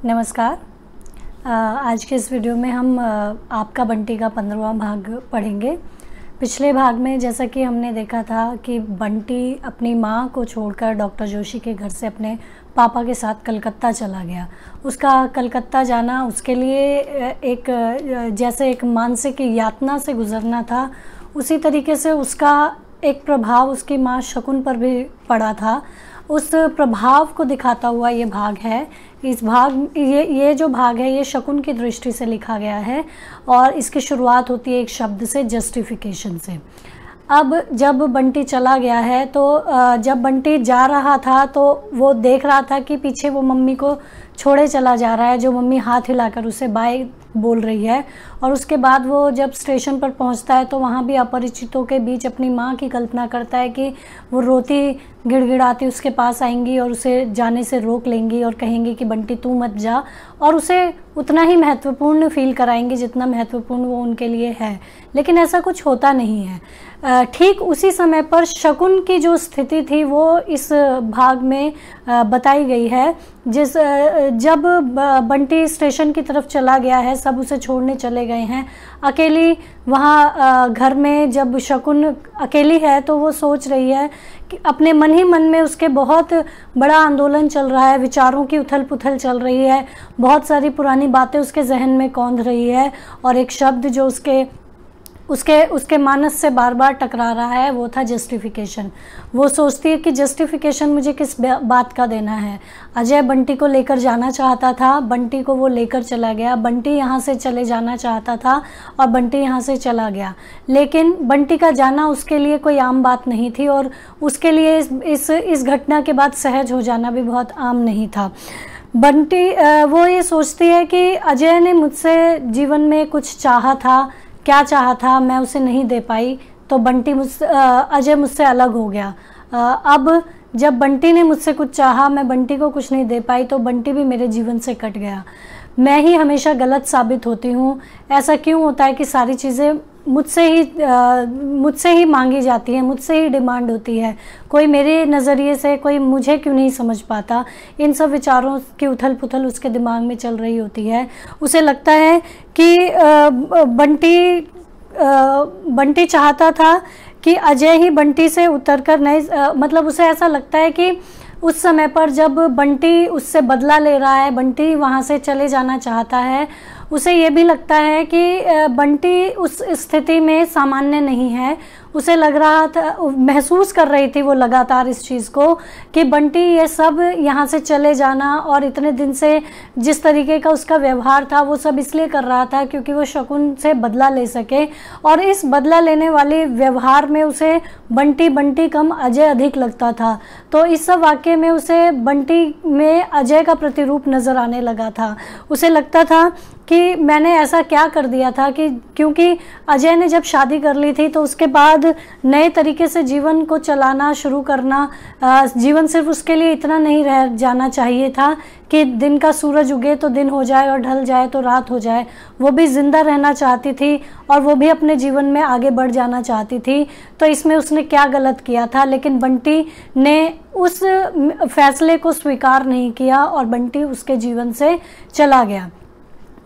नमस्कार। आज के इस वीडियो में हम आपका बंटी का 15वां भाग पढ़ेंगे। पिछले भाग में जैसा कि हमने देखा था कि बंटी अपनी माँ को छोड़कर डॉक्टर जोशी के घर से अपने पापा के साथ कलकत्ता चला गया। उसका कलकत्ता जाना उसके लिए जैसे एक मानसिक यातना से गुज़रना था, उसी तरीके से उसका एक प्रभाव उसकी माँ शकुन पर भी पड़ा था। उस प्रभाव को दिखाता हुआ ये भाग है। ये जो भाग है ये शकुन की दृष्टि से लिखा गया है और इसकी शुरुआत होती है एक शब्द से, जस्टिफिकेशन से। अब जब बंटी चला गया है तो जब बंटी जा रहा था तो वो देख रहा था कि पीछे वो मम्मी को छोड़े चला जा रहा है, जो मम्मी हाथ हिलाकर उसे बाय बोल रही है। और उसके बाद वो जब स्टेशन पर पहुंचता है तो वहाँ भी अपरिचितों के बीच अपनी माँ की कल्पना करता है कि वो रोती गिड़गिड़ाती उसके पास आएंगी और उसे जाने से रोक लेंगी और कहेंगी कि बंटी तू मत जा, और उसे उतना ही महत्वपूर्ण फील कराएंगी जितना महत्वपूर्ण वो उनके लिए है। लेकिन ऐसा कुछ होता नहीं है। ठीक उसी समय पर शकुन की जो स्थिति थी वो इस भाग में बताई गई है। जब बंटी स्टेशन की तरफ चला गया है, सब उसे छोड़ने चले गए हैं, अकेली वहाँ घर में जब शकुन अकेली है तो वो सोच रही है कि अपने मन ही मन में उसके बहुत बड़ा आंदोलन चल रहा है, विचारों की उथल पुथल चल रही है, बहुत सारी पुरानी बातें उसके जहन में कौंध रही है और एक शब्द जो उसके मानस से बार बार टकरा रहा है वो था जस्टिफिकेशन। वो सोचती है कि जस्टिफिकेशन मुझे किस बात का देना है। अजय बंटी को लेकर जाना चाहता था, बंटी को वो लेकर चला गया। बंटी यहाँ से चले जाना चाहता था और बंटी यहाँ से चला गया। लेकिन बंटी का जाना उसके लिए कोई आम बात नहीं थी और उसके लिए इस घटना के बाद सहज हो जाना भी बहुत आम नहीं था। बंटी वो ये सोचती है कि अजय ने मुझसे जीवन में कुछ चाहा था, क्या चाहा था मैं उसे नहीं दे पाई, तो अजय मुझसे अलग हो गया। अब जब बंटी ने मुझसे कुछ चाहा, मैं बंटी को कुछ नहीं दे पाई, तो बंटी भी मेरे जीवन से कट गया। मैं ही हमेशा गलत साबित होती हूँ। ऐसा क्यों होता है कि सारी चीज़ें मुझसे ही मांगी जाती हैं, मुझसे ही डिमांड होती है। कोई मेरे नज़रिए से कोई मुझे क्यों नहीं समझ पाता। इन सब विचारों की उथल पुथल उसके दिमाग में चल रही होती है। उसे लगता है कि बंटी चाहता था कि अजय ही बंटी से उतरकर मतलब उसे ऐसा लगता है कि उस समय पर जब बंटी उससे बदला ले रहा है, बंटी वहाँ से चले जाना चाहता है, उसे ये भी लगता है कि बंटी उस स्थिति में सामान्य नहीं है। उसे लग रहा था, महसूस कर रही थी वो लगातार इस चीज़ को कि बंटी ये सब यहाँ से चले जाना और इतने दिन से जिस तरीके का उसका व्यवहार था वो सब इसलिए कर रहा था क्योंकि वो शकुन से बदला ले सके। और इस बदला लेने वाले व्यवहार में उसे बंटी कम अजय अधिक लगता था। तो इस सब वाक्य में उसे बंटी में अजय का प्रतिरूप नज़र आने लगा था। उसे लगता था कि मैंने ऐसा क्या कर दिया था कि क्योंकि अजय ने जब शादी कर ली थी तो उसके बाद नए तरीके से जीवन को चलाना शुरू करना, जीवन सिर्फ उसके लिए इतना नहीं रह जाना चाहिए था कि दिन का सूरज उगे तो दिन हो जाए और ढल जाए तो रात हो जाए। वो भी ज़िंदा रहना चाहती थी और वो भी अपने जीवन में आगे बढ़ जाना चाहती थी। तो इसमें उसने क्या गलत किया था। लेकिन बंटी ने उस फैसले को स्वीकार नहीं किया और बंटी उसके जीवन से चला गया।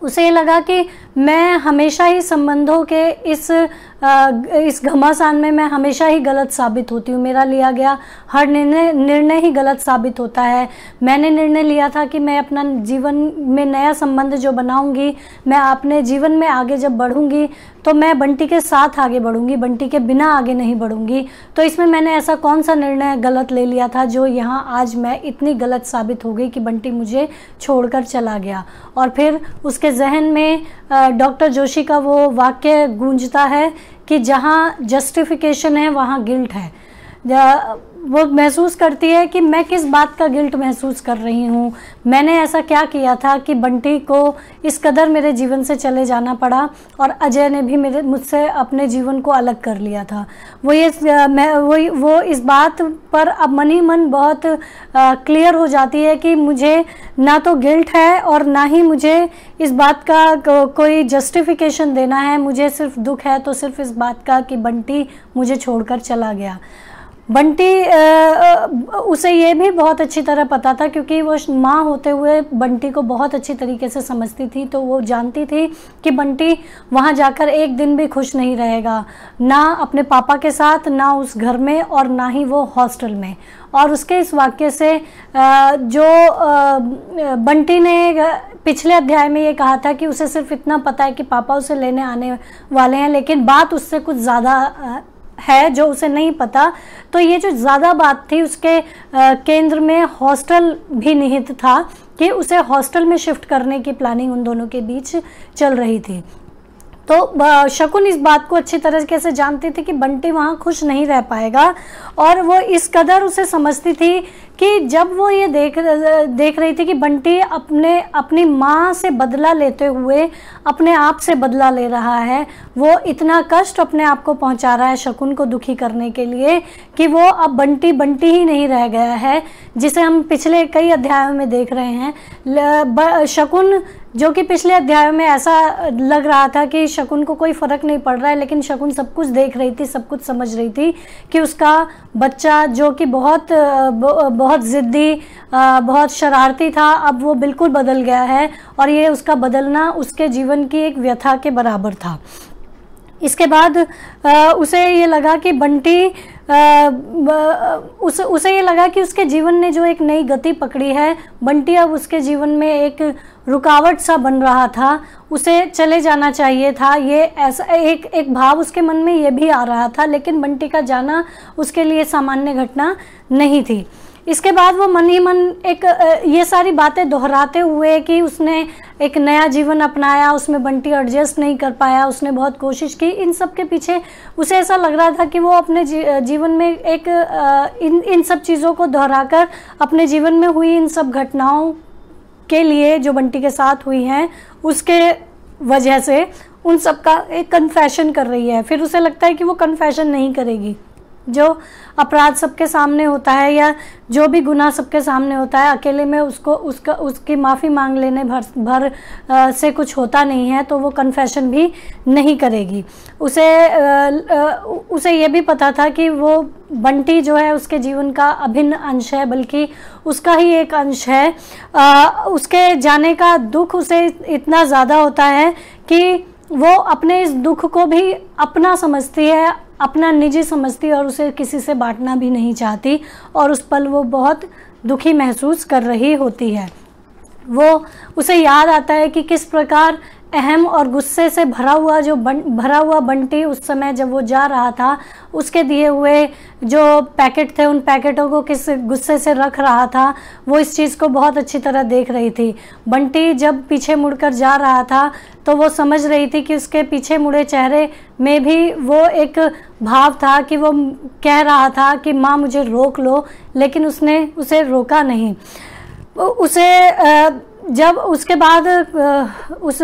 उसे ये लगा कि मैं हमेशा ही संबंधों के इस घमासान में मैं हमेशा ही गलत साबित होती हूँ। मेरा लिया गया हर निर्णय ही गलत साबित होता है। मैंने निर्णय लिया था कि मैं अपना जीवन में नया संबंध जो बनाऊंगी, मैं अपने जीवन में आगे जब बढ़ूंगी तो मैं बंटी के साथ आगे बढ़ूंगी, बंटी के बिना आगे नहीं बढ़ूंगी। तो इसमें मैंने ऐसा कौन सा निर्णय गलत ले लिया था जो यहाँ आज मैं इतनी गलत साबित हो गई कि बंटी मुझे छोड़कर चला गया। और फिर उसके जहन में डॉक्टर जोशी का वो वाक्य गूंजता है कि जहाँ जस्टिफिकेशन है वहाँ गिल्ट है। वो महसूस करती है कि मैं किस बात का गिल्ट महसूस कर रही हूँ, मैंने ऐसा क्या किया था कि बंटी को इस कदर मेरे जीवन से चले जाना पड़ा और अजय ने भी मुझसे अपने जीवन को अलग कर लिया था। वो इस बात पर अब मन ही मन बहुत क्लियर हो जाती है कि मुझे ना तो गिल्ट है और ना ही मुझे इस बात का कोई जस्टिफिकेशन देना है। मुझे सिर्फ दुख है तो सिर्फ इस बात का कि बंटी मुझे छोड़कर चला गया। बंटी उसे ये भी बहुत अच्छी तरह पता था, क्योंकि वो माँ होते हुए बंटी को बहुत अच्छी तरीके से समझती थी। तो वो जानती थी कि बंटी वहाँ जाकर एक दिन भी खुश नहीं रहेगा, ना अपने पापा के साथ, ना उस घर में, और ना ही वो हॉस्टल में। और उसके इस वाक्य से जो बंटी ने पिछले अध्याय में ये कहा था कि उसे सिर्फ इतना पता है कि पापा उसे लेने आने वाले हैं, लेकिन बात उससे कुछ ज़्यादा है जो उसे नहीं पता। तो ये जो ज़्यादा बात थी, उसके केंद्र में हॉस्टल भी निहित था कि उसे हॉस्टल में शिफ्ट करने की प्लानिंग उन दोनों के बीच चल रही थी। तो शकुन इस बात को अच्छी तरीके से जानती थी कि बंटी वहाँ खुश नहीं रह पाएगा, और वो इस कदर उसे समझती थी कि जब वो ये देख रही थी कि बंटी अपनी माँ से बदला लेते हुए अपने आप से बदला ले रहा है, वो इतना कष्ट अपने आप को पहुँचा रहा है शकुन को दुखी करने के लिए, कि वो अब बंटी ही नहीं रह गया है, जिसे हम पिछले कई अध्यायों में देख रहे हैं। शकुन, जो कि पिछले अध्यायों में ऐसा लग रहा था कि शकुन को कोई फ़र्क नहीं पड़ रहा है, लेकिन शकुन सब कुछ देख रही थी, सब कुछ समझ रही थी कि उसका बच्चा, जो कि बहुत ज़िद्दी, बहुत शरारती था, अब वो बिल्कुल बदल गया है, और ये उसका बदलना उसके जीवन की एक व्यथा के बराबर था। इसके बाद उसे ये लगा कि बंटी उसे ये लगा कि उसके जीवन ने जो एक नई गति पकड़ी है, बंटी अब उसके जीवन में एक रुकावट सा बन रहा था, उसे चले जाना चाहिए था। ये ऐसा एक भाव उसके मन में ये भी आ रहा था, लेकिन बंटी का जाना उसके लिए सामान्य घटना नहीं थी। इसके बाद वो मन ही मन ये सारी बातें दोहराते हुए कि उसने एक नया जीवन अपनाया, उसमें बंटी एडजस्ट नहीं कर पाया, उसने बहुत कोशिश की, इन सब के पीछे उसे ऐसा लग रहा था कि वो अपने जीवन में इन सब चीज़ों को दोहराकर अपने जीवन में हुई इन सब घटनाओं के लिए जो बंटी के साथ हुई हैं, उसके वजह से उन सब का एक कन्फेशन कर रही है। फिर उसे लगता है कि वो कन्फेशन नहीं करेगी। जो अपराध सबके सामने होता है या जो भी गुनाह सबके सामने होता है, अकेले में उसकी माफ़ी मांग लेने भर से कुछ होता नहीं है, तो वो कन्फेशन भी नहीं करेगी। उसे ये भी पता था कि वो बंटी जो है उसके जीवन का अभिन्न अंश है, बल्कि उसका ही एक अंश है। उसके जाने का दुख उसे इतना ज़्यादा होता है कि वो अपने इस दुख को भी अपना समझती है, अपना निजी समझती है, और उसे किसी से बांटना भी नहीं चाहती, और उस पल वो बहुत दुखी महसूस कर रही होती है। उसे याद आता है कि किस प्रकार अहम और गुस्से से भरा हुआ बंटी उस समय जब वो जा रहा था, उसके दिए हुए जो पैकेट थे उन पैकेटों को किस गुस्से से रख रहा था। वो इस चीज़ को बहुत अच्छी तरह देख रही थी। बंटी जब पीछे मुड़कर जा रहा था तो वो समझ रही थी कि उसके पीछे मुड़े चेहरे में भी वो एक भाव था कि वो कह रहा था कि माँ मुझे रोक लो, लेकिन उसने उसे रोका नहीं। जब उसके बाद उस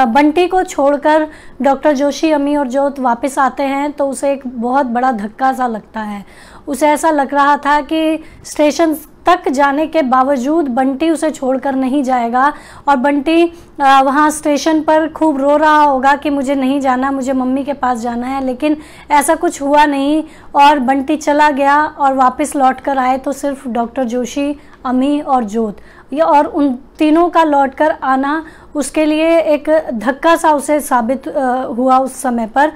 बंटी को छोड़कर डॉक्टर जोशी, अम्मी और जोत वापस आते हैं तो उसे एक बहुत बड़ा धक्का सा लगता है। उसे ऐसा लग रहा था कि स्टेशन तक जाने के बावजूद बंटी उसे छोड़कर नहीं जाएगा, और बंटी वहाँ स्टेशन पर खूब रो रहा होगा कि मुझे नहीं जाना, मुझे मम्मी के पास जाना है। लेकिन ऐसा कुछ हुआ नहीं, और बंटी चला गया, और वापस लौट कर आए तो सिर्फ डॉक्टर जोशी, अम्मी और जोत, और उन तीनों का लौटकर आना उसके लिए एक धक्का सा उसे साबित हुआ उस समय पर।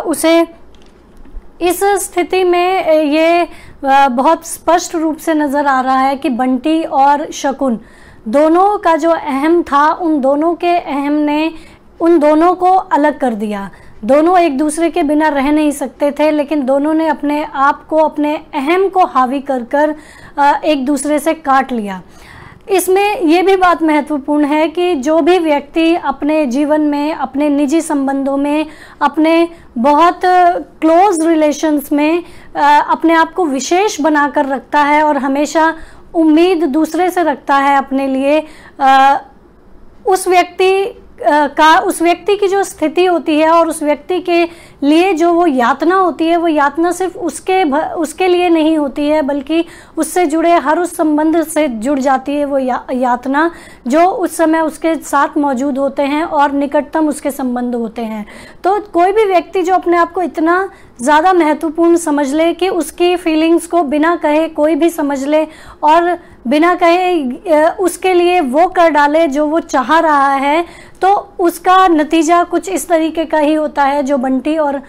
उसे इस स्थिति में ये बहुत स्पष्ट रूप से नज़र आ रहा है कि बंटी और शकुन दोनों का जो अहम था, उन दोनों के अहम ने उन दोनों को अलग कर दिया। दोनों एक दूसरे के बिना रह नहीं सकते थे, लेकिन दोनों ने अपने आप को, अपने अहम को हावी कर एक दूसरे से काट लिया। इसमें यह भी बात महत्वपूर्ण है कि जो भी व्यक्ति अपने जीवन में, अपने निजी संबंधों में, अपने बहुत क्लोज रिलेशंस में अपने आप को विशेष बनाकर रखता है और हमेशा उम्मीद दूसरे से रखता है अपने लिए, उस व्यक्ति की जो स्थिति होती है और उस व्यक्ति के लिए जो वो यातना होती है, वो यातना सिर्फ उसके लिए नहीं होती है, बल्कि उससे जुड़े हर उस संबंध से जुड़ जाती है वो यातना जो उस समय उसके साथ मौजूद होते हैं और निकटतम उसके संबंध होते हैं। तो कोई भी व्यक्ति जो अपने आप को इतना ज़्यादा महत्वपूर्ण समझ ले कि उसकी फीलिंग्स को बिना कहे कोई भी समझ ले और बिना कहे उसके लिए वो कर डाले जो वो चाह रहा है, तो उसका नतीजा कुछ इस तरीके का ही होता है जो बंटी और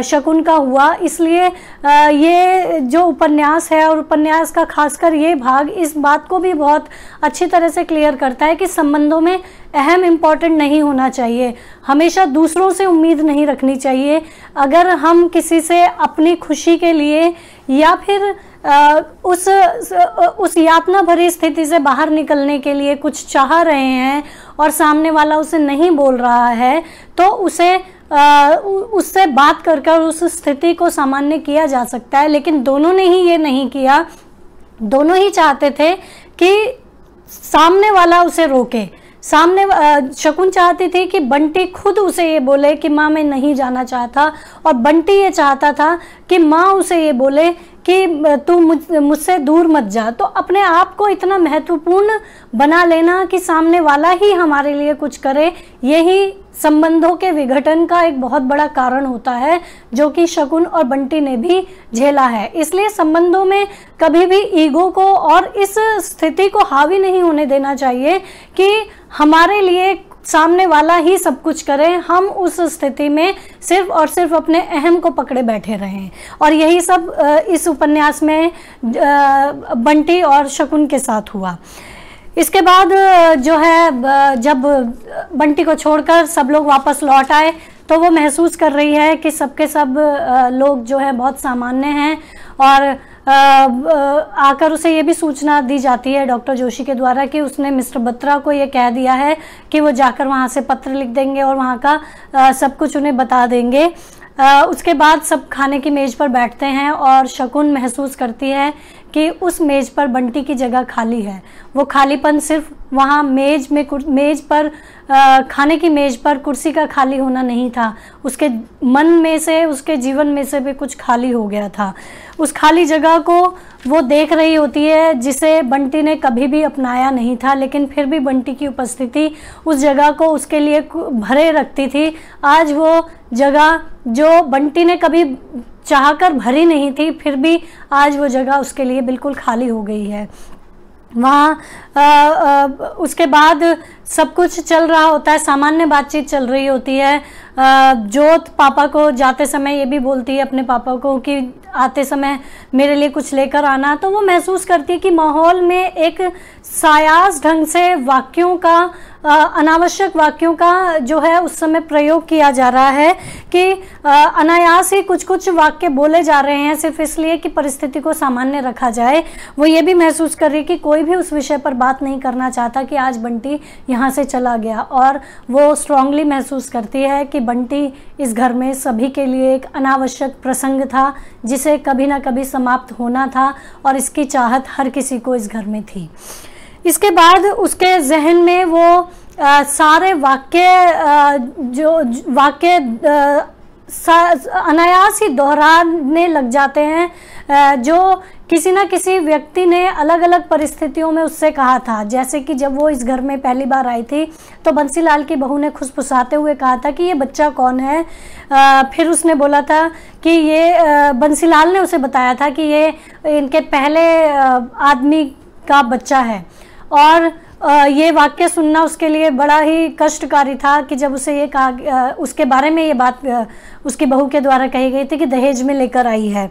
शकुन का हुआ। इसलिए ये जो उपन्यास है और उपन्यास का खासकर ये भाग इस बात को भी बहुत अच्छी तरह से क्लियर करता है कि संबंधों में अहम इम्पॉर्टेंट नहीं होना चाहिए, हमेशा दूसरों से उम्मीद नहीं रखनी चाहिए। अगर हम किसी से अपनी खुशी के लिए या फिर उस यातना भरी स्थिति से बाहर निकलने के लिए कुछ चाह रहे हैं और सामने वाला उसे नहीं बोल रहा है, तो उससे बात कर उस स्थिति को सामान्य किया जा सकता है। लेकिन दोनों ने ही ये नहीं किया, दोनों ही चाहते थे कि सामने वाला उसे रोके। शकुन चाहती थी कि बंटी खुद उसे ये बोले कि माँ मैं नहीं जाना चाहता, और बंटी ये चाहता था कि माँ उसे ये बोले कि तू मुझसे दूर मत जा। तो अपने आप को इतना महत्वपूर्ण बना लेना कि सामने वाला ही हमारे लिए कुछ करे, यही संबंधों के विघटन का एक बहुत बड़ा कारण होता है, जो कि शकुन और बंटी ने भी झेला है। इसलिए संबंधों में कभी भी ईगो को और इस स्थिति को हावी नहीं होने देना चाहिए कि हमारे लिए सामने वाला ही सब कुछ करे, हम उस स्थिति में सिर्फ और सिर्फ अपने अहम को पकड़े बैठे रहें। और यही सब इस उपन्यास में बंटी और शकुन के साथ हुआ। इसके बाद जो है, जब बंटी को छोड़कर सब लोग वापस लौट आए तो वो महसूस कर रही है कि सबके सब लोग जो है बहुत सामान्य हैं, और आकर उसे ये भी सूचना दी जाती है डॉक्टर जोशी के द्वारा कि उसने मिस्टर बत्रा को ये कह दिया है कि वो जाकर वहाँ से पत्र लिख देंगे और वहाँ का सब कुछ उन्हें बता देंगे। उसके बाद सब खाने की मेज़ पर बैठते हैं और शकुन महसूस करती है कि उस मेज़ पर बंटी की जगह खाली है। वो खालीपन सिर्फ वहाँ मेज़ पर खाने की मेज़ पर कुर्सी का खाली होना नहीं था, उसके मन में से, उसके जीवन में से भी कुछ खाली हो गया था। उस खाली जगह को वो देख रही होती है जिसे बंटी ने कभी भी अपनाया नहीं था, लेकिन फिर भी बंटी की उपस्थिति उस जगह को उसके लिए भरे रखती थी। आज वो जगह जो बंटी ने कभी चाहकर भरी नहीं थी, फिर भी आज वो जगह उसके लिए बिल्कुल खाली हो गई है। वहाँ उसके बाद सब कुछ चल रहा होता है, सामान्य बातचीत चल रही होती है। जोत पापा को जाते समय ये भी बोलती है अपने पापा को कि आते समय मेरे लिए कुछ लेकर आना। तो वो महसूस करती है कि माहौल में एक सायास ढंग से वाक्यों का, अनावश्यक वाक्यों का जो है उस समय प्रयोग किया जा रहा है कि अनायास ही कुछ कुछ वाक्य बोले जा रहे हैं सिर्फ इसलिए कि परिस्थिति को सामान्य रखा जाए। वो ये भी महसूस कर रही कि कोई भी उस विषय पर बात नहीं करना चाहता कि आज बंटी यहाँ से चला गया, और वो स्ट्रांगली महसूस करती है कि बंटी इस घर में सभी के लिए एक अनावश्यक प्रसंग था जिसे कभी ना कभी समाप्त होना था, और इसकी चाहत हर किसी को इस घर में थी। इसके बाद उसके जहन में वो सारे वाक्य अनायास ही दोहराने लग जाते हैं जो किसी ना किसी व्यक्ति ने अलग अलग परिस्थितियों में उससे कहा था। जैसे कि जब वो इस घर में पहली बार आई थी तो बंसीलाल की बहू ने खुसफुसाते हुए कहा था कि ये बच्चा कौन है। फिर उसने बोला था कि ये बंसीलाल ने उसे बताया था कि ये इनके पहले आदमी का बच्चा है, और ये वाक्य सुनना उसके लिए बड़ा ही कष्टकारी था कि जब उसे ये कहा, उसके बारे में ये बात उसकी बहू के द्वारा कही गई थी कि दहेज में लेकर आई है।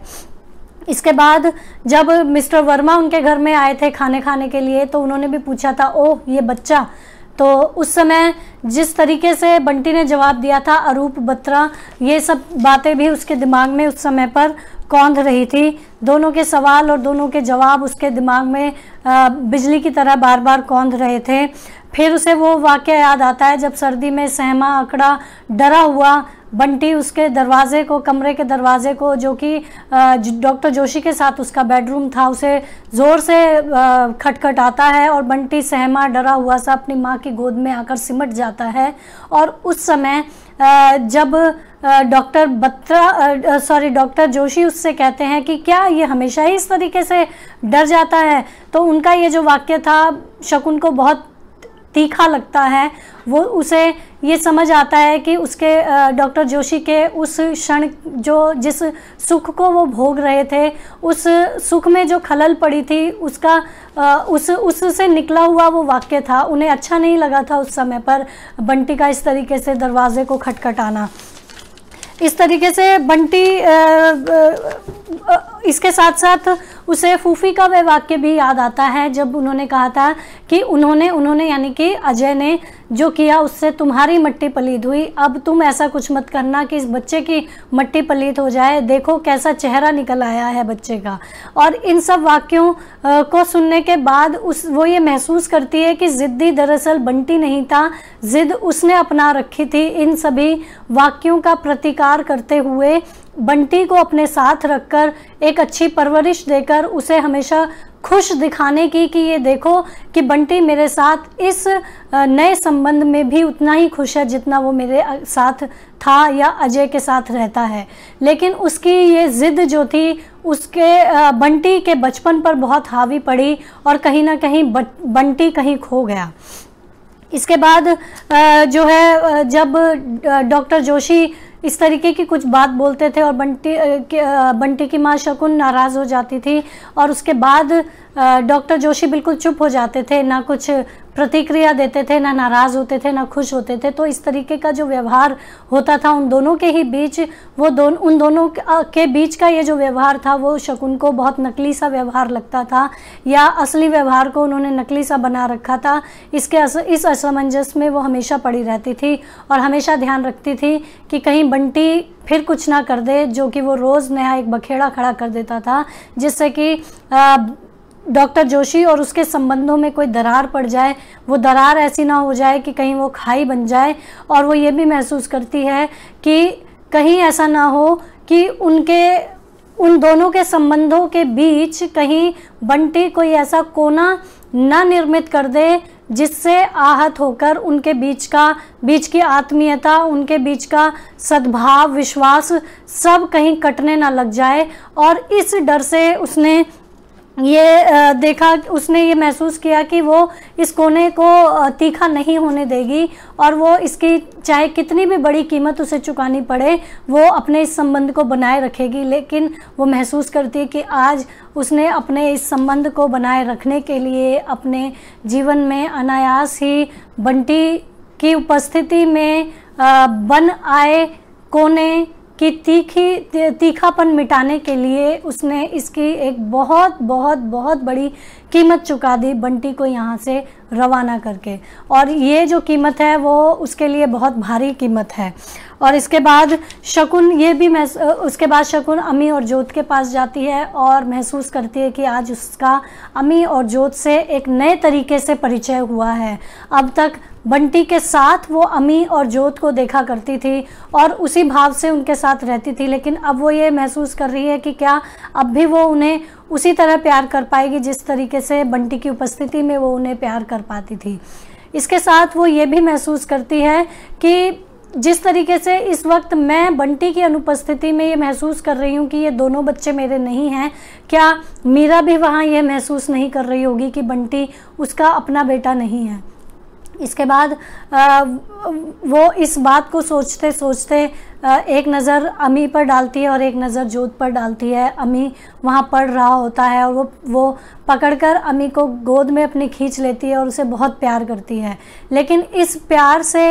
इसके बाद जब मिस्टर वर्मा उनके घर में आए थे खाने के लिए तो उन्होंने भी पूछा था, ओह ये बच्चा। तो उस समय जिस तरीके से बंटी ने जवाब दिया था, अरूप बत्रा, ये सब बातें भी उसके दिमाग में उस समय पर कौंध रही थी। दोनों के सवाल और दोनों के जवाब उसके दिमाग में बिजली की तरह बार बार कौंध रहे थे। फिर उसे वो वाक़या याद आता है जब सर्दी में सहमा अकड़ा डरा हुआ बंटी उसके दरवाजे को, कमरे के दरवाजे को, जो कि डॉक्टर जोशी के साथ उसका बेडरूम था, उसे ज़ोर से खटखटाता है और बंटी सहमा डरा हुआ सा अपनी माँ की गोद में आकर सिमट जाता है। और उस समय जब डॉक्टर जोशी उससे कहते हैं कि क्या ये हमेशा ही इस तरीके से डर जाता है। तो उनका ये जो वाक्य था शकुन को बहुत तीखा लगता है। वो उसे ये समझ आता है कि उसके डॉक्टर जोशी के उस क्षण जो जिस सुख को वो भोग रहे थे, उस सुख में जो खलल पड़ी थी उसका उससे निकला हुआ वो वाक्य था। उन्हें अच्छा नहीं लगा था उस समय पर बंटी का इस तरीके से दरवाजे को खटखटाना। इस तरीके से बंटी इसके साथ साथ उसे फूफी का वह वाक्य भी याद आता है जब उन्होंने कहा था कि उन्होंने यानी कि अजय ने जो किया उससे तुम्हारी मट्टी पलीत हुई, अब तुम ऐसा कुछ मत करना कि इस बच्चे की मट्टी पलीत हो जाए, देखो कैसा चेहरा निकल आया है बच्चे का। और इन सब वाक्यों को सुनने के बाद वो ये महसूस करती है कि ज़िद्दी दरअसल बंटी नहीं था, ज़िद उसने अपना रखी थी। इन सभी वाक्यों का प्रतिकार करते हुए बंटी को अपने साथ रखकर एक अच्छी परवरिश देकर उसे हमेशा खुश दिखाने की कि ये देखो कि बंटी मेरे साथ इस नए संबंध में भी उतना ही खुश है जितना वो मेरे साथ था या अजय के साथ रहता है। लेकिन उसकी ये ज़िद जो थी उसके बंटी के बचपन पर बहुत हावी पड़ी और कहीं ना कहीं बंटी कहीं खो गया। इसके बाद जो है जब डॉक्टर जोशी इस तरीके की कुछ बात बोलते थे और बंटी की माँ शकुन नाराज़ हो जाती थी और उसके बाद डॉक्टर जोशी बिल्कुल चुप हो जाते थे, ना कुछ प्रतिक्रिया देते थे, ना नाराज़ होते थे, ना खुश होते थे। तो इस तरीके का जो व्यवहार होता था उन दोनों के ही बीच, उन दोनों के बीच का ये जो व्यवहार था वो शकुन को बहुत नकली सा व्यवहार लगता था, या असली व्यवहार को उन्होंने नकली सा बना रखा था। इस असमंजस में वो हमेशा पड़ी रहती थी और हमेशा ध्यान रखती थी कि कहीं बंटी फिर कुछ ना कर दे, जो कि वो रोज़ नया एक बखेड़ा खड़ा कर देता था, जिससे कि डॉक्टर जोशी और उसके संबंधों में कोई दरार पड़ जाए। वो दरार ऐसी ना हो जाए कि कहीं वो खाई बन जाए। और वो ये भी महसूस करती है कि कहीं ऐसा ना हो कि उन दोनों के संबंधों के बीच कहीं बंटी कोई ऐसा कोना ना निर्मित कर दे जिससे आहत होकर उनके बीच की आत्मीयता, उनके बीच का सद्भाव, विश्वास सब कहीं कटने ना लग जाए। और इस डर से उसने ये महसूस किया कि वो इस कोने को तीखा नहीं होने देगी और वो इसकी चाहे कितनी भी बड़ी कीमत उसे चुकानी पड़े वो अपने इस संबंध को बनाए रखेगी। लेकिन वो महसूस करती है कि आज उसने अपने इस संबंध को बनाए रखने के लिए अपने जीवन में अनायास ही बंटी की उपस्थिति में बन आए कोने कि तीखापन मिटाने के लिए उसने इसकी एक बहुत बहुत बहुत बड़ी कीमत चुका दी बंटी को यहाँ से रवाना करके। और ये जो कीमत है वो उसके लिए बहुत भारी कीमत है। और इसके बाद शकुन अमी और जोत के पास जाती है और महसूस करती है कि आज उसका अमी और जोत से एक नए तरीके से परिचय हुआ है। अब तक बंटी के साथ वो अमी और जोत को देखा करती थी और उसी भाव से उनके साथ रहती थी, लेकिन अब वो ये महसूस कर रही है कि क्या अब भी वो उन्हें उसी तरह प्यार कर पाएगी जिस तरीके से बंटी की उपस्थिति में वो उन्हें प्यार कर पाती थी। इसके साथ वो ये भी महसूस करती है कि जिस तरीके से इस वक्त मैं बंटी की अनुपस्थिति में ये महसूस कर रही हूँ कि ये दोनों बच्चे मेरे नहीं हैं, क्या मीरा भी वहाँ ये महसूस नहीं कर रही होगी कि बंटी उसका अपना बेटा नहीं है। इसके बाद वो इस बात को सोचते सोचते एक नज़र अमी पर डालती है और एक नज़र जोत पर डालती है। अमी वहाँ पढ़ रहा होता है और वो पकड़कर अमी को गोद में अपनी खींच लेती है और उसे बहुत प्यार करती है। लेकिन इस प्यार से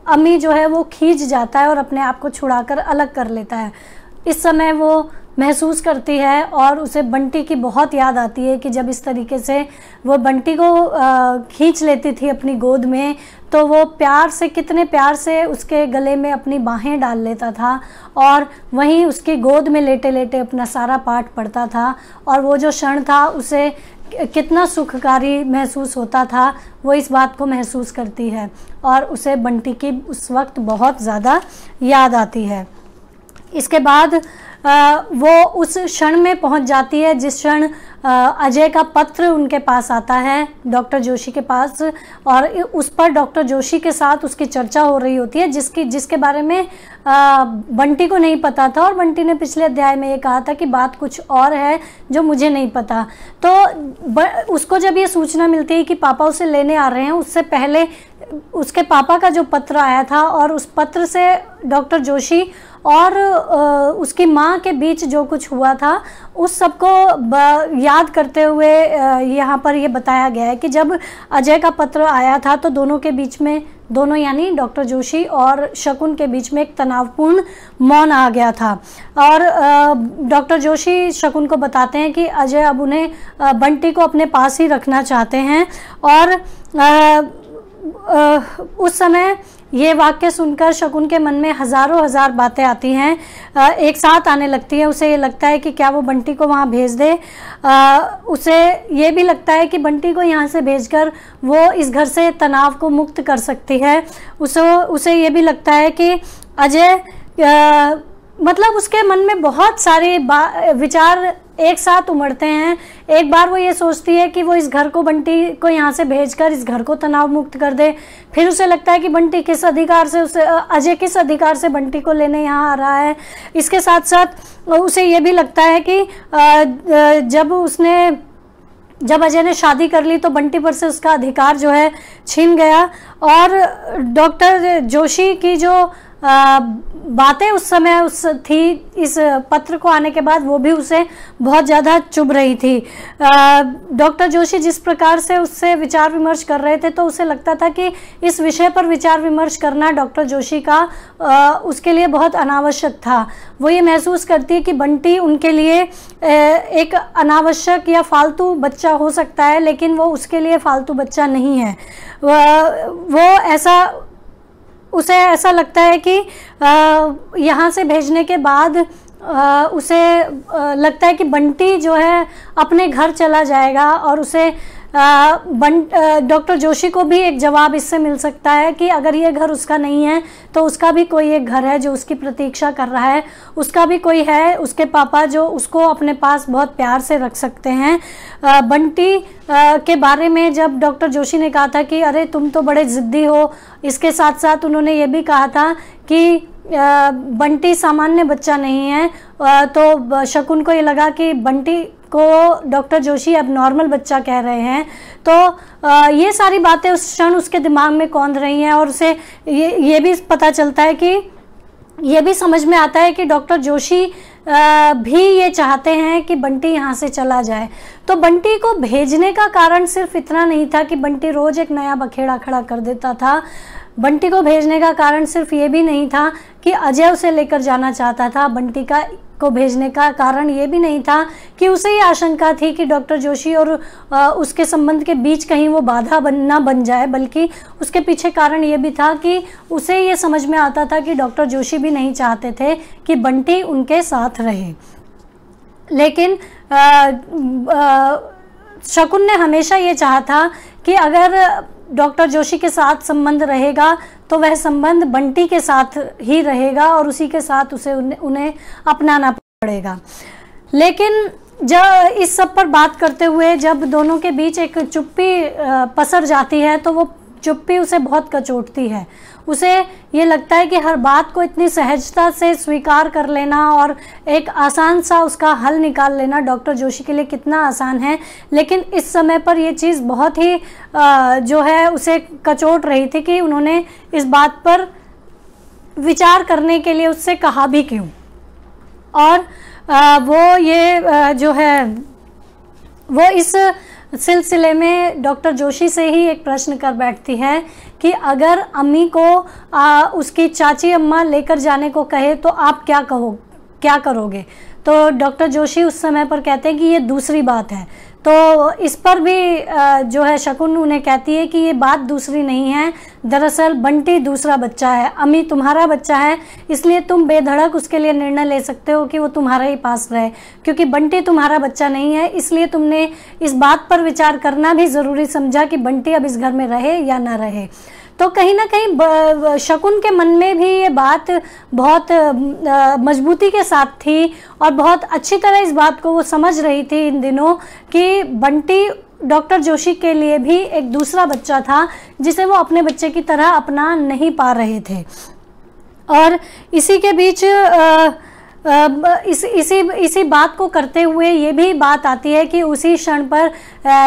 अमी जो है वो खींच जाता है और अपने आप को छुड़ाकर अलग कर लेता है। इस समय वो महसूस करती है और उसे बंटी की बहुत याद आती है कि जब इस तरीके से वो बंटी को खींच लेती थी अपनी गोद में, तो वो कितने प्यार से उसके गले में अपनी बाहें डाल लेता था और वहीं उसकी गोद में लेटे लेटे अपना सारा पाठ पढ़ता था। और वो जो क्षण था उसे कितना सुखकारी महसूस होता था, वो इस बात को महसूस करती है और उसे बंटी की उस वक्त बहुत ज़्यादा याद आती है। इसके बाद वो उस क्षण में पहुंच जाती है जिस क्षण अजय का पत्र उनके पास आता है डॉक्टर जोशी के पास, और उस पर डॉक्टर जोशी के साथ उसकी चर्चा हो रही होती है जिसके बारे में बंटी को नहीं पता था, और बंटी ने पिछले अध्याय में ये कहा था कि बात कुछ और है जो मुझे नहीं पता। तो उसको जब ये सूचना मिलती है कि पापा उसे लेने आ रहे हैं, उससे पहले उसके पापा का जो पत्र आया था और उस पत्र से डॉक्टर जोशी और उसकी माँ के बीच जो कुछ हुआ था उस सबको याद करते हुए यहाँ पर ये बताया गया है कि जब अजय का पत्र आया था तो दोनों के बीच में, दोनों यानी डॉक्टर जोशी और शकुन के बीच में एक तनावपूर्ण मौन आ गया था। और डॉक्टर जोशी शकुन को बताते हैं कि अजय अब उन्हें बंटी को अपने पास ही रखना चाहते हैं, और उस समय ये वाक्य सुनकर शकुन के मन में हजारों हजार बातें आती हैं, एक साथ आने लगती है। उसे ये लगता है कि क्या वो बंटी को वहाँ भेज दे, उसे ये भी लगता है कि बंटी को यहाँ से भेजकर वो इस घर से तनाव को मुक्त कर सकती है। उसे ये भी लगता है कि अजय मतलब उसके मन में बहुत सारे विचार एक साथ उमड़ते हैं। एक बार वो ये सोचती है कि वो इस घर को, बंटी को यहाँ से भेजकर इस घर को तनाव मुक्त कर दे। फिर उसे लगता है कि बंटी किस अधिकार से अजय किस अधिकार से बंटी को लेने यहाँ आ रहा है। इसके साथ साथ उसे ये भी लगता है कि जब अजय ने शादी कर ली तो बंटी पर से उसका अधिकार जो है छीन गया, और डॉक्टर जोशी की जो बातें उस समय थी इस पत्र को आने के बाद, वो भी उसे बहुत ज़्यादा चुभ रही थी। डॉक्टर जोशी जिस प्रकार से उससे विचार विमर्श कर रहे थे तो उसे लगता था कि इस विषय पर विचार विमर्श करना डॉक्टर जोशी का उसके लिए बहुत अनावश्यक था। वो ये महसूस करती है कि बंटी उनके लिए एक अनावश्यक या फालतू बच्चा हो सकता है, लेकिन वो उसके लिए फालतू बच्चा नहीं है। उसे ऐसा लगता है कि यहाँ से भेजने के बाद उसे लगता है कि बंटी जो है अपने घर चला जाएगा, और उसे डॉक्टर जोशी को भी एक जवाब इससे मिल सकता है कि अगर ये घर उसका नहीं है तो उसका भी कोई एक घर है जो उसकी प्रतीक्षा कर रहा है, उसका भी कोई है, उसके पापा जो उसको अपने पास बहुत प्यार से रख सकते हैं। बंटी के बारे में जब डॉक्टर जोशी ने कहा था कि अरे तुम तो बड़े ज़िद्दी हो, इसके साथ साथ उन्होंने ये भी कहा था कि बंटी सामान्य बच्चा नहीं है, तो शकुन को ये लगा कि बंटी को डॉक्टर जोशी अब नॉर्मल बच्चा कह रहे हैं। तो ये सारी बातें उस क्षण उसके दिमाग में कौंध रही हैं, और उसे ये भी पता चलता है कि ये भी समझ में आता है कि डॉक्टर जोशी भी ये चाहते हैं कि बंटी यहाँ से चला जाए। तो बंटी को भेजने का कारण सिर्फ इतना नहीं था कि बंटी रोज़ एक नया बखेड़ा खड़ा कर देता था। बंटी को भेजने का कारण सिर्फ ये भी नहीं था कि अजय उसे लेकर जाना चाहता था। बंटी को भेजने का कारण ये भी नहीं था कि उसे ये आशंका थी कि डॉक्टर जोशी और उसके संबंध के बीच कहीं वो बाधा ना बन जाए, बल्कि उसके पीछे कारण ये भी था कि उसे ये समझ में आता था कि डॉक्टर जोशी भी नहीं चाहते थे कि बंटी उनके साथ रहे। लेकिन शकुन ने हमेशा ये चाहा था कि अगर डॉक्टर जोशी के साथ संबंध रहेगा तो वह संबंध बंटी के साथ ही रहेगा और उसी के साथ उन्हें अपनाना पड़ेगा। लेकिन जब इस सब पर बात करते हुए जब दोनों के बीच एक चुप्पी पसर जाती है तो वो चुप्पी उसे बहुत कचोटती है। उसे ये लगता है कि हर बात को इतनी सहजता से स्वीकार कर लेना और एक आसान सा उसका हल निकाल लेना डॉक्टर जोशी के लिए कितना आसान है, लेकिन इस समय पर ये चीज़ बहुत ही जो है उसे कचोट रही थी कि उन्होंने इस बात पर विचार करने के लिए उससे कहा भी क्यों। और वो ये जो है वो इस सिलसिले में डॉक्टर जोशी से ही एक प्रश्न कर बैठती है कि अगर अम्मी को उसकी चाची अम्मा लेकर जाने को कहे तो आप क्या करोगे। तो डॉक्टर जोशी उस समय पर कहते हैं कि ये दूसरी बात है। तो इस पर भी जो है शकुन उन्हें कहती है कि ये बात दूसरी नहीं है, दरअसल बंटी दूसरा बच्चा है, अम्मी तुम्हारा बच्चा है, इसलिए तुम बेधड़क उसके लिए निर्णय ले सकते हो कि वो तुम्हारे ही पास रहे। क्योंकि बंटी तुम्हारा बच्चा नहीं है, इसलिए तुमने इस बात पर विचार करना भी ज़रूरी समझा कि बंटी अब इस घर में रहे या ना रहे। तो कहीं ना कहीं शकुन के मन में भी ये बात बहुत मजबूती के साथ थी और बहुत अच्छी तरह इस बात को वो समझ रही थी इन दिनों कि बंटी डॉक्टर जोशी के लिए भी एक दूसरा बच्चा था जिसे वो अपने बच्चे की तरह अपना नहीं पा रहे थे। और इसी के बीच इसी बात को करते हुए ये भी बात आती है कि उसी क्षण पर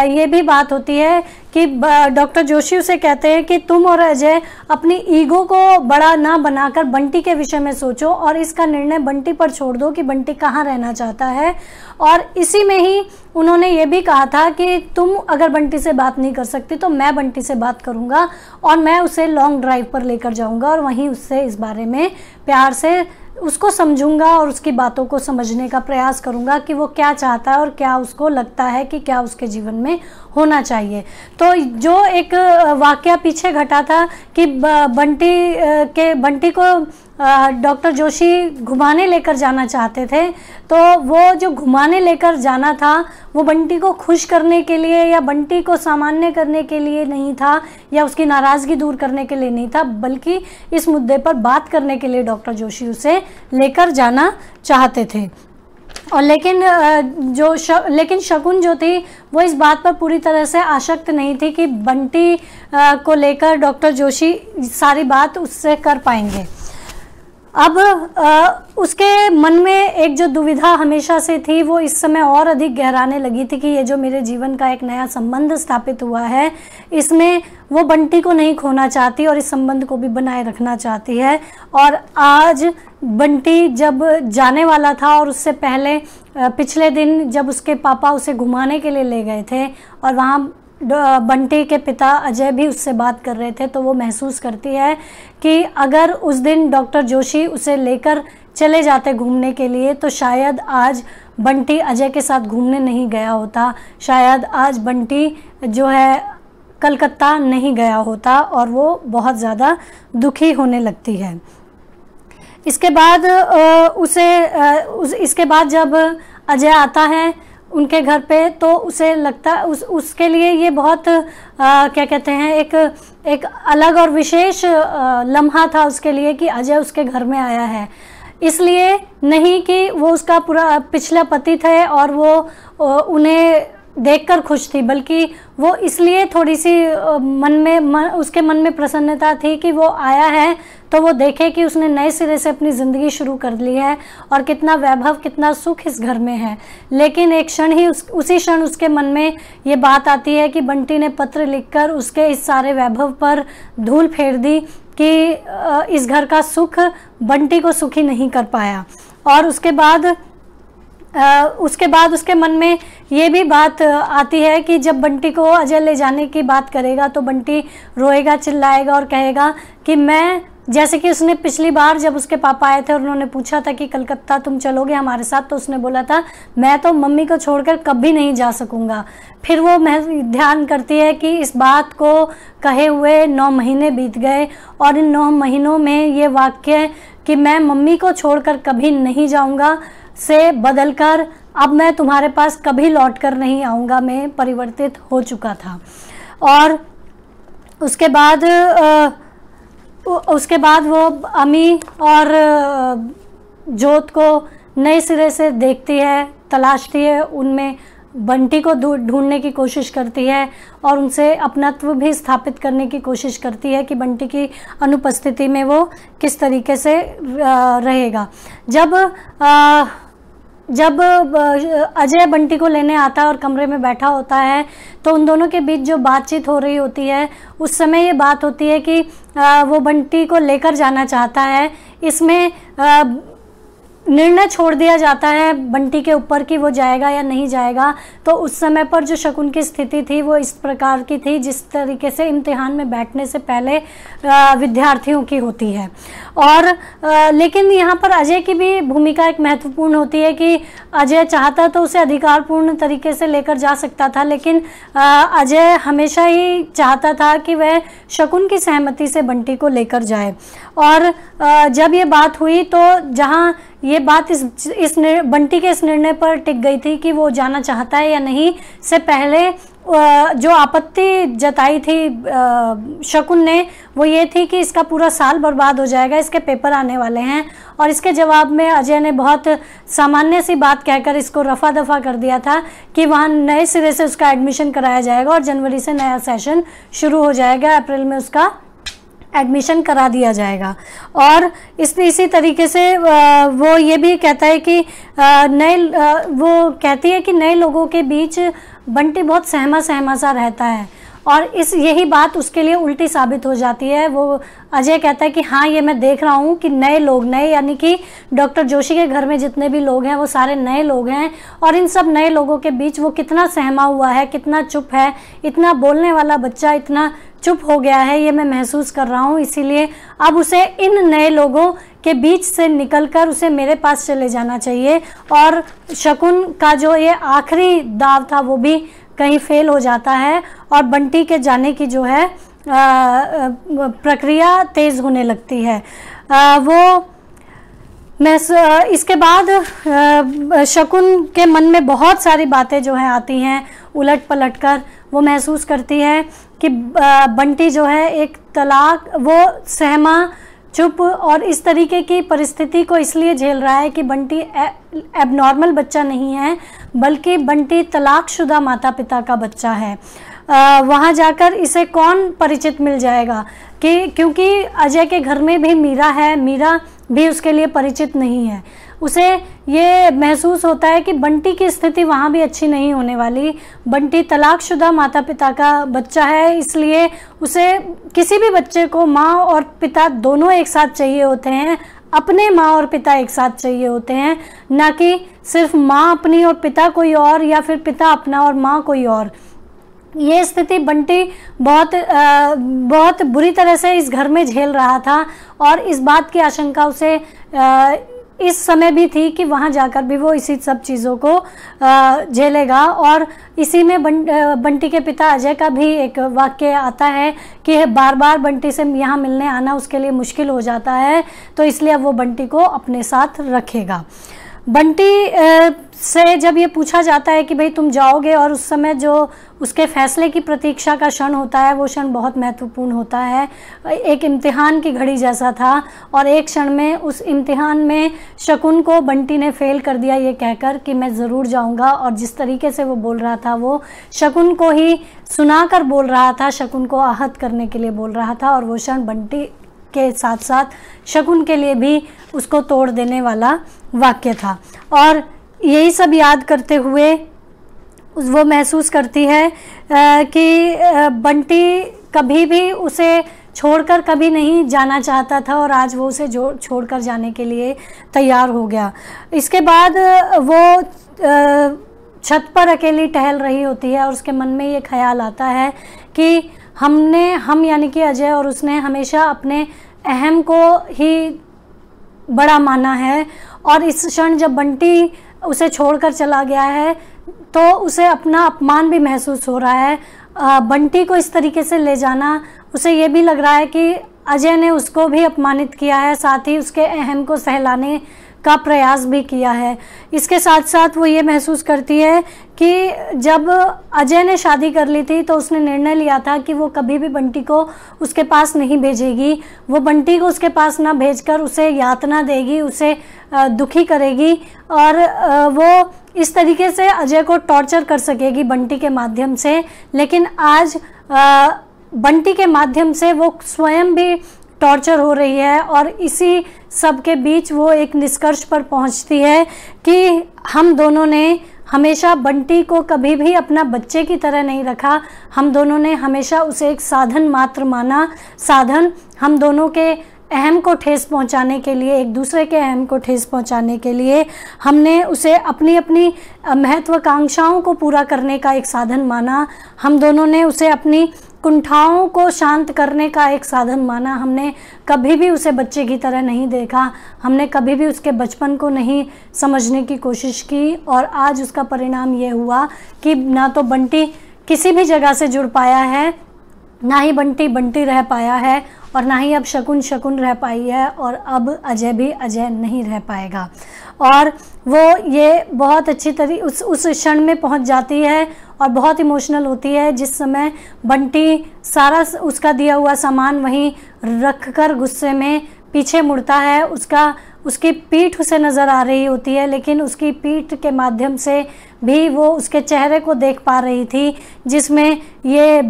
ये भी बात होती है कि डॉक्टर जोशी उसे कहते हैं कि तुम और अजय अपनी ईगो को बड़ा ना बनाकर बंटी के विषय में सोचो और इसका निर्णय बंटी पर छोड़ दो कि बंटी कहाँ रहना चाहता है। और इसी में ही उन्होंने ये भी कहा था कि तुम अगर बंटी से बात नहीं कर सकती तो मैं बंटी से बात करूँगा और मैं उसे लॉन्ग ड्राइव पर लेकर जाऊँगा और वहीं उससे इस बारे में प्यार से उसको समझूंगा और उसकी बातों को समझने का प्रयास करूंगा कि वो क्या चाहता है और क्या उसको लगता है कि क्या उसके जीवन में होना चाहिए। तो जो एक वाकया पीछे घटा था कि बंटी को डॉक्टर जोशी घुमाने लेकर जाना चाहते थे, तो वो जो घुमाने लेकर जाना था वो बंटी को खुश करने के लिए या बंटी को सामान्य करने के लिए नहीं था या उसकी नाराज़गी दूर करने के लिए नहीं था, बल्कि इस मुद्दे पर बात करने के लिए डॉक्टर जोशी उसे लेकर जाना चाहते थे। और लेकिन शकुन जो थी वो इस बात पर पूरी तरह से आसक्त नहीं थी कि बंटी को लेकर डॉक्टर जोशी सारी बात उससे कर पाएंगे। अब उसके मन में एक जो दुविधा हमेशा से थी वो इस समय और अधिक गहराने लगी थी कि ये जो मेरे जीवन का एक नया संबंध स्थापित हुआ है इसमें वो बंटी को नहीं खोना चाहती और इस संबंध को भी बनाए रखना चाहती है। और आज बंटी जब जाने वाला था और उससे पहले पिछले दिन जब उसके पापा उसे घुमाने के लिए ले गए थे और वहाँ बंटी के पिता अजय भी उससे बात कर रहे थे, तो वो महसूस करती है कि अगर उस दिन डॉक्टर जोशी उसे लेकर चले जाते घूमने के लिए तो शायद आज बंटी अजय के साथ घूमने नहीं गया होता, शायद आज बंटी जो है कलकत्ता नहीं गया होता और वो बहुत ज़्यादा दुखी होने लगती है। इसके बाद जब अजय आता है उनके घर पे तो उसे लगता उसके लिए ये बहुत क्या कहते हैं एक अलग और विशेष लम्हा था उसके लिए कि अजय उसके घर में आया है। इसलिए नहीं कि वो उसका पूरा पिछला पति थे और वो उन्हें देखकर खुश थी, बल्कि वो इसलिए थोड़ी सी उसके मन में प्रसन्नता थी कि वो आया है तो वो देखे कि उसने नए सिरे से अपनी ज़िंदगी शुरू कर ली है और कितना वैभव कितना सुख इस घर में है। लेकिन एक क्षण ही उसी क्षण उसके मन में ये बात आती है कि बंटी ने पत्र लिखकर उसके इस सारे वैभव पर धूल फेर दी कि इस घर का सुख बंटी को सुखी नहीं कर पाया। और उसके बाद उसके मन में ये भी बात आती है कि जब बंटी को अजय ले जाने की बात करेगा तो बंटी रोएगा चिल्लाएगा और कहेगा कि मैं, जैसे कि उसने पिछली बार जब उसके पापा आए थे और उन्होंने पूछा था कि कलकत्ता तुम चलोगे हमारे साथ, तो उसने बोला था मैं तो मम्मी को छोड़कर कभी नहीं जा सकूंगा। फिर वो ध्यान करती है कि इस बात को कहे हुए 9 महीने बीत गए और इन 9 महीनों में ये वाक्य कि मैं मम्मी को छोड़कर कभी नहीं जाऊंगा से बदलकर अब मैं तुम्हारे पास कभी लौट कर नहीं आऊँगा में परिवर्तित हो चुका था। और उसके बाद वो अमी और जोत को नए सिरे से देखती है, तलाशती है, उनमें बंटी को ढूंढने की कोशिश करती है और उनसे अपनत्व भी स्थापित करने की कोशिश करती है कि बंटी की अनुपस्थिति में वो किस तरीके से रहेगा। जब अजय बंटी को लेने आता है और कमरे में बैठा होता है तो उन दोनों के बीच जो बातचीत हो रही होती है उस समय ये बात होती है कि वो बंटी को लेकर जाना चाहता है। इसमें निर्णय छोड़ दिया जाता है बंटी के ऊपर कि वो जाएगा या नहीं जाएगा। तो उस समय पर जो शकुन की स्थिति थी वो इस प्रकार की थी जिस तरीके से इम्तिहान में बैठने से पहले विद्यार्थियों की होती है। और लेकिन यहाँ पर अजय की भी भूमिका एक महत्वपूर्ण होती है कि अजय चाहता तो उसे अधिकारपूर्ण तरीके से लेकर जा सकता था, लेकिन अजय हमेशा ही चाहता था कि वह शकुन की सहमति से बंटी को लेकर जाए। और जब ये बात हुई तो जहाँ ये बात बंटी के इस निर्णय पर टिक गई थी कि वो जाना चाहता है या नहीं, से पहले जो आपत्ति जताई थी शकुन ने वो ये थी कि इसका पूरा साल बर्बाद हो जाएगा, इसके पेपर आने वाले हैं। और इसके जवाब में अजय ने बहुत सामान्य सी बात कहकर इसको रफा दफा कर दिया था कि वहाँ नए सिरे से उसका एडमिशन कराया जाएगा और जनवरी से नया सेशन शुरू हो जाएगा, अप्रैल में उसका एडमिशन करा दिया जाएगा। और इसी तरीके से वो ये भी कहता है कि वो कहती है कि नए लोगों के बीच बंटी बहुत सहमा सहमा सा रहता है और यही बात उसके लिए उल्टी साबित हो जाती है। वो अजय कहता है कि हाँ, ये मैं देख रहा हूँ कि नए यानी कि डॉक्टर जोशी के घर में जितने भी लोग हैं वो सारे नए लोग हैं और इन सब नए लोगों के बीच वो कितना सहमा हुआ है, कितना चुप है, इतना बोलने वाला बच्चा इतना चुप हो गया है, ये मैं महसूस कर रहा हूँ। इसीलिए अब उसे इन नए लोगों के बीच से निकलकर उसे मेरे पास चले जाना चाहिए। और शकुन का जो ये आखिरी दाव था वो भी कहीं फेल हो जाता है और बंटी के जाने की जो है प्रक्रिया तेज़ होने लगती है। इसके बाद शकुन के मन में बहुत सारी बातें जो है आती हैं उलट पलट कर। वो महसूस करती है कि बंटी जो है एक तलाक, वो सहमा चुप और इस तरीके की परिस्थिति को इसलिए झेल रहा है कि बंटी एबनॉर्मल बच्चा नहीं है बल्कि बंटी तलाकशुदा माता पिता का बच्चा है। वहाँ जाकर इसे कौन परिचित मिल जाएगा क्योंकि अजय के घर में भी मीरा है, मीरा भी उसके लिए परिचित नहीं है। उसे ये महसूस होता है कि बंटी की स्थिति वहाँ भी अच्छी नहीं होने वाली। बंटी तलाकशुदा माता पिता का बच्चा है, इसलिए उसे किसी भी बच्चे को माँ और पिता दोनों एक साथ चाहिए होते हैं, अपने माँ और पिता एक साथ चाहिए होते हैं, ना कि सिर्फ माँ अपनी और पिता कोई और या फिर पिता अपना और माँ कोई और। ये स्थिति बंटी बहुत बुरी तरह से इस घर में झेल रहा था और इस बात की आशंका उसे इस समय भी थी कि वहाँ जाकर भी वो इसी सब चीज़ों को झेलेगा। और इसी में बंटी के पिता अजय का भी एक वाक्य आता है कि बार बार बंटी से यहाँ मिलने आना उसके लिए मुश्किल हो जाता है, तो इसलिए वो बंटी को अपने साथ रखेगा। बंटी से जब ये पूछा जाता है कि भाई तुम जाओगे, और उस समय जो उसके फैसले की प्रतीक्षा का क्षण होता है वो क्षण बहुत महत्वपूर्ण होता है। एक इम्तिहान की घड़ी जैसा था और एक क्षण में उस इम्तिहान में शकुन को बंटी ने फेल कर दिया ये कहकर कि मैं ज़रूर जाऊंगा। और जिस तरीके से वो बोल रहा था वो शकुन को ही सुनाकर बोल रहा था, शकुन को आहत करने के लिए बोल रहा था। और वो क्षण बंटी के साथ साथ शकुन के लिए भी उसको तोड़ देने वाला वाक्य था। और यही सब याद करते हुए वो महसूस करती है कि बंटी कभी भी उसे छोड़कर कभी नहीं जाना चाहता था और आज वो उसे छोड़कर जाने के लिए तैयार हो गया। इसके बाद वो छत पर अकेली टहल रही होती है और उसके मन में ये ख्याल आता है कि हम यानी कि अजय और उसने हमेशा अपने अहम को ही बड़ा माना है और इस क्षण जब बंटी उसे छोड़कर चला गया है तो उसे अपना अपमान भी महसूस हो रहा है। बंटी को इस तरीके से ले जाना, उसे ये भी लग रहा है कि अजय ने उसको भी अपमानित किया है, साथ ही उसके अहम को सहलाने का प्रयास भी किया है। इसके साथ साथ वो ये महसूस करती है कि जब अजय ने शादी कर ली थी तो उसने निर्णय लिया था कि वो कभी भी बंटी को उसके पास नहीं भेजेगी। वो बंटी को उसके पास ना भेजकर उसे यातना देगी, उसे दुखी करेगी और वो इस तरीके से अजय को टॉर्चर कर सकेगी बंटी के माध्यम से। लेकिन आज बंटी के माध्यम से वो स्वयं भी टॉर्चर हो रही है और इसी सब के बीच वो एक निष्कर्ष पर पहुंचती है कि हम दोनों ने हमेशा बंटी को कभी भी अपना बच्चे की तरह नहीं रखा, हम दोनों ने हमेशा उसे एक साधन मात्र माना। साधन हम दोनों के अहम को ठेस पहुंचाने के लिए, एक दूसरे के अहम को ठेस पहुंचाने के लिए हमने उसे अपनी अपनी महत्वाकांक्षाओं को पूरा करने का एक साधन माना। हम दोनों ने उसे अपनी कुंठाओं को शांत करने का एक साधन माना। हमने कभी भी उसे बच्चे की तरह नहीं देखा, हमने कभी भी उसके बचपन को नहीं समझने की कोशिश की और आज उसका परिणाम ये हुआ कि ना तो बंटी किसी भी जगह से जुड़ पाया है, ना ही बंटी रह पाया है और ना ही अब शकुन रह पाई है और अब अजय भी अजय नहीं रह पाएगा। और वो ये बहुत अच्छी तरह उस क्षण में पहुंच जाती है और बहुत इमोशनल होती है। जिस समय बंटी सारा उसका दिया हुआ सामान वहीं रख कर गुस्से में पीछे मुड़ता है, उसकी पीठ उसे नज़र आ रही होती है, लेकिन उसकी पीठ के माध्यम से भी वो उसके चेहरे को देख पा रही थी जिसमें ये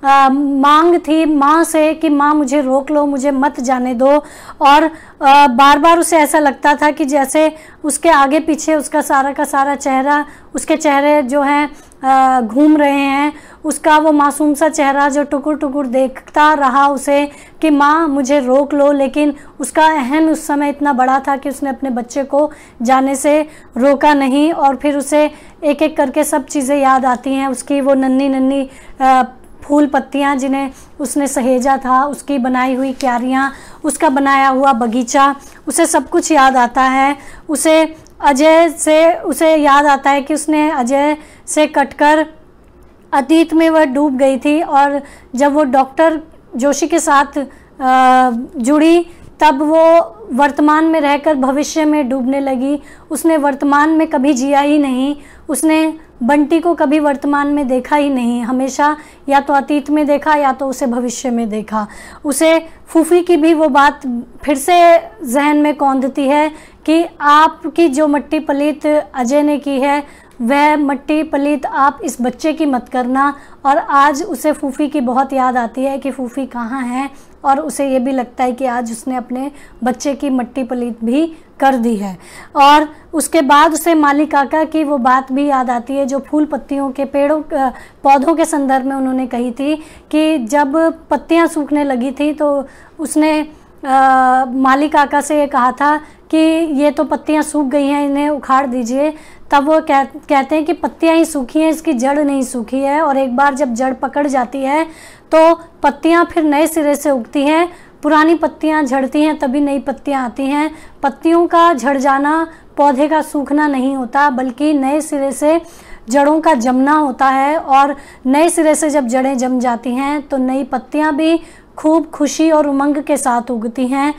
मांग थी माँ से कि माँ मुझे रोक लो, मुझे मत जाने दो। और बार बार उसे ऐसा लगता था कि जैसे उसके आगे पीछे उसका सारा का सारा चेहरा, उसके चेहरे जो हैं घूम रहे हैं, उसका वो मासूम सा चेहरा जो टुकुर टुकुर देखता रहा उसे कि माँ मुझे रोक लो। लेकिन उसका अहम उस समय इतना बड़ा था कि उसने अपने बच्चे को जाने से रोका नहीं। और फिर उसे एक एक करके सब चीज़ें याद आती हैं, उसकी वो नन्ही नन्ही फूल पत्तियाँ जिन्हें उसने सहेजा था, उसकी बनाई हुई क्यारियाँ, उसका बनाया हुआ बगीचा, उसे सब कुछ याद आता है। उसे याद आता है कि उसने अजय से कटकर अतीत में वह डूब गई थी, और जब वो डॉक्टर जोशी के साथ जुड़ी तब वो वर्तमान में रहकर भविष्य में डूबने लगी। उसने वर्तमान में कभी जिया ही नहीं, उसने बंटी को कभी वर्तमान में देखा ही नहीं, हमेशा या तो अतीत में देखा या तो उसे भविष्य में देखा। उसे फूफी की भी वो बात फिर से जहन में कौंधती है कि आपकी जो मट्टी पलीत अजय ने की है वह मट्टी पलीत आप इस बच्चे की मत करना। और आज उसे फूफी की बहुत याद आती है कि फूफी कहाँ है, और उसे ये भी लगता है कि आज उसने अपने बच्चे की मट्टी पलीत भी कर दी है। और उसके बाद उसे माली काका की वो बात भी याद आती है जो फूल पत्तियों के पौधों के संदर्भ में उन्होंने कही थी कि जब पत्तियां सूखने लगी थी तो उसने माली काका से ये कहा था कि ये तो पत्तियां सूख गई हैं, इन्हें उखाड़ दीजिए। तब वो कहते हैं कि पत्तियां ही सूखी हैं, इसकी जड़ नहीं सूखी है। और एक बार जब जड़ पकड़ जाती है तो पत्तियां फिर नए सिरे से उगती हैं, पुरानी पत्तियां झड़ती हैं तभी नई पत्तियां आती हैं। पत्तियों का झड़ जाना पौधे का सूखना नहीं होता, बल्कि नए सिरे से जड़ों का जमना होता है। और नए सिरे से जब जड़ें जम जाती हैं तो नई पत्तियां भी खूब खुशी और उमंग के साथ उगती हैं।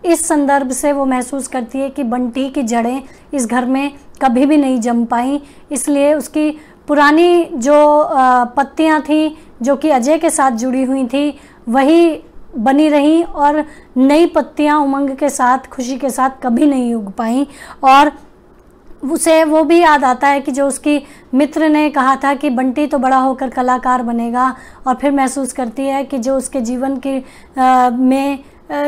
इस संदर्भ से वो महसूस करती है कि बंटी की जड़ें इस घर में कभी भी नहीं जम पाई, इसलिए उसकी पुरानी जो पत्तियां थी जो कि अजय के साथ जुड़ी हुई थी वही बनी रही, और नई पत्तियां उमंग के साथ खुशी के साथ कभी नहीं उग पाई। और उसे वो भी याद आता है कि जो उसकी मित्र ने कहा था कि बंटी तो बड़ा होकर कलाकार बनेगा, और फिर महसूस करती है कि जो उसके जीवन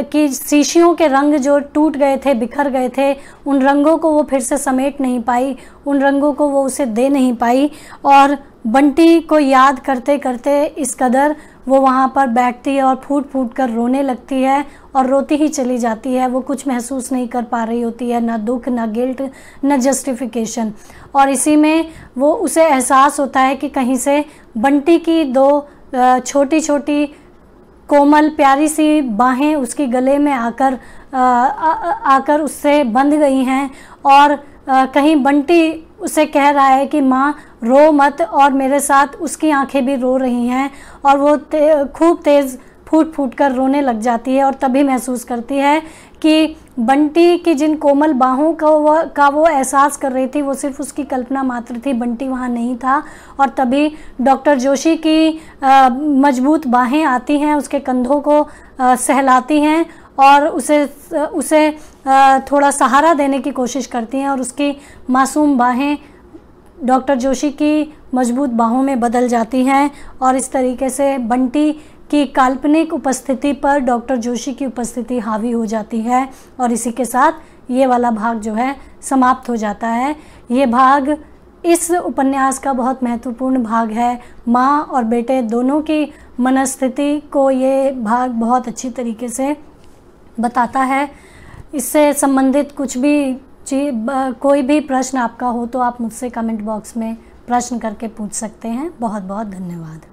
की शीशियों के रंग जो टूट गए थे, बिखर गए थे, उन रंगों को वो फिर से समेट नहीं पाई, उन रंगों को वो उसे दे नहीं पाई। और बंटी को याद करते करते इस कदर वो वहाँ पर बैठती है और फूट फूट कर रोने लगती है, और रोती ही चली जाती है। वो कुछ महसूस नहीं कर पा रही होती है, ना दुख, ना गिल्ट, ना जस्टिफिकेशन। और इसी में वो उसे एहसास होता है कि कहीं से बंटी की दो छोटी छोटी कोमल प्यारी सी बाहें उसकी गले में आकर उससे बंध गई हैं, और कहीं बंटी उसे कह रहा है कि माँ रो मत, और मेरे साथ उसकी आंखें भी रो रही हैं। और वो खूब तेज़ फूट फूट कर रोने लग जाती है, और तभी महसूस करती है कि बंटी की जिन कोमल बाहों का वो एहसास कर रही थी वो सिर्फ उसकी कल्पना मात्र थी, बंटी वहाँ नहीं था। और तभी डॉक्टर जोशी की मजबूत बाहें आती हैं, उसके कंधों को सहलाती हैं और उसे थोड़ा सहारा देने की कोशिश करती हैं, और उसकी मासूम बाहें डॉक्टर जोशी की मजबूत बाहों में बदल जाती हैं। और इस तरीके से बंटी की काल्पनिक उपस्थिति पर डॉक्टर जोशी की उपस्थिति हावी हो जाती है, और इसी के साथ ये वाला भाग जो है समाप्त हो जाता है। ये भाग इस उपन्यास का बहुत महत्वपूर्ण भाग है। माँ और बेटे दोनों की मनस्थिति को ये भाग बहुत अच्छी तरीके से बताता है। इससे संबंधित कुछ भी कोई भी प्रश्न आपका हो तो आप मुझसे कमेंट बॉक्स में प्रश्न करके पूछ सकते हैं। बहुत बहुत धन्यवाद।